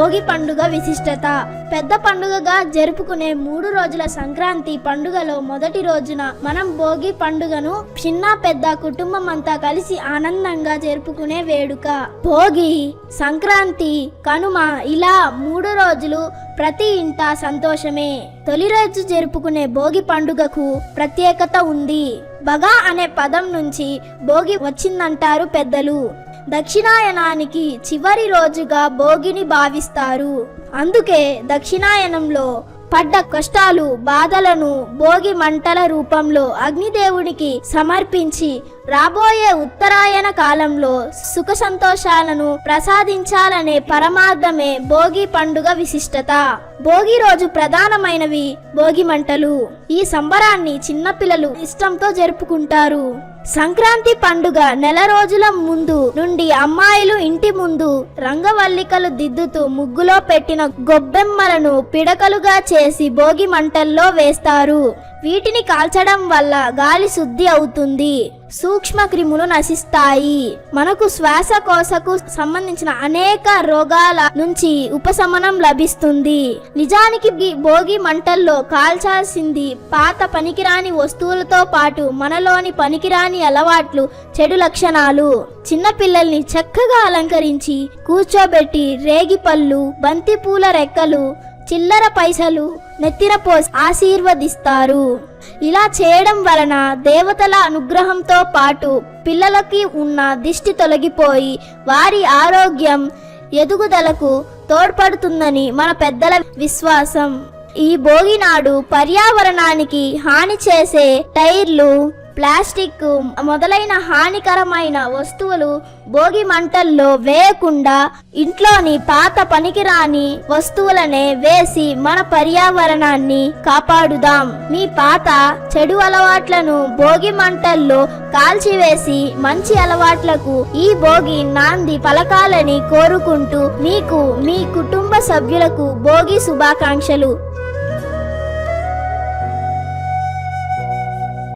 భోగి పండుగ విశిష్టత. పెద్ద పండుగగా జరుపుకునే 3 రోజుల సంక్రాంతి పండుగలో మొదటి రోజున మనం భోగి పండుగను చిన్న పెద్ద కుటుంబం అంతా కలిసి ఆనందంగా జరుపుకునే వేడుక. భోగి, సంక్రాంతి, కనుమ ఇలా 3 రోజులు ప్రతి ఇంట సంతోషమే. తొలి రోజు జరుపుకునే భోగి పండుగకు ప్రత్యేకత ఉంది. బగా అనే పదం నుంచి భోగి వచ్చిందంటారు పెద్దలు. దక్షిణాయనానికి చివరి రోజుగా భోగిని భావిస్తారు. అందుకే దక్షిణాయనంలో పడ్డ కష్టాలు, బాధలను భోగి మంటల రూపంలో అగ్నిదేవుడికి సమర్పించి రాబోయే ఉత్తరాయణ కాలంలో సుఖ సంతోషాలను ప్రసాదించాలనే పరమార్థమే భోగి పండుగ విశిష్టత. భోగి రోజు ప్రధానమైనవి భోగి మంటలు. ఈ సంబరాన్ని చిన్నపిల్లలు ఇష్టంతో జరుపుకుంటారు. సంక్రాంతి పండుగ నెల రోజుల ముందు నుండి అమ్మాయిలు ఇంటి ముందు రంగవల్లికలు దిద్దుతూ ముగ్గులో పెట్టిన గొబ్బెమ్మలను పిడకలుగా చేసి భోగి మంటల్లో వేస్తారు. వీటిని కాల్చడం వల్ల గాలి శుద్ధి అవుతుంది, సూక్ష్మ క్రిములు నశిస్తాయి. మనకు శ్వాసకోశకు సంబంధించిన అనేక రోగాల నుంచి ఉపశమనం లభిస్తుంది. నిజానికి భోగి మంటల్లో కాల్చాల్సింది పాత పనికిరాని వస్తువులతో పాటు మనలోని పనికిరాని అలవాట్లు, చెడు లక్షణాలు. చిన్నపిల్లల్ని చక్కగా అలంకరించి కూర్చోబెట్టి రేగిపళ్ళు, బంతిపూల రెక్కలు, చిల్లర పైసలు నెత్తిన పోసి ఆశీర్వదిస్తారు. ఇలా చేయడం వలన దేవతల అనుగ్రహంతో పాటు పిల్లలకి ఉన్న దిష్టి తొలగిపోయి వారి ఆరోగ్యం, ఎదుగుదలకు తోడ్పడుతుందని మన పెద్దల విశ్వాసం. ఈ భోగి నాడు పర్యావరణానికి హాని చేసే టైర్లు, ప్లాస్టిక్ మొదలైన హానికరమైన వస్తువులు భోగి మంటల్లో వేయకుండా ఇంట్లోని పాత పనికిరాని వస్తువులనే వేసి మన పర్యావరణాన్ని కాపాడుదాం. మీ పాత చెడు అలవాట్లను భోగి మంటల్లో కాల్చివేసి మంచి అలవాట్లకు ఈ భోగి నాంది పలకాలని కోరుకుంటూ మీకు, మీ కుటుంబ సభ్యులకు భోగి శుభాకాంక్షలు.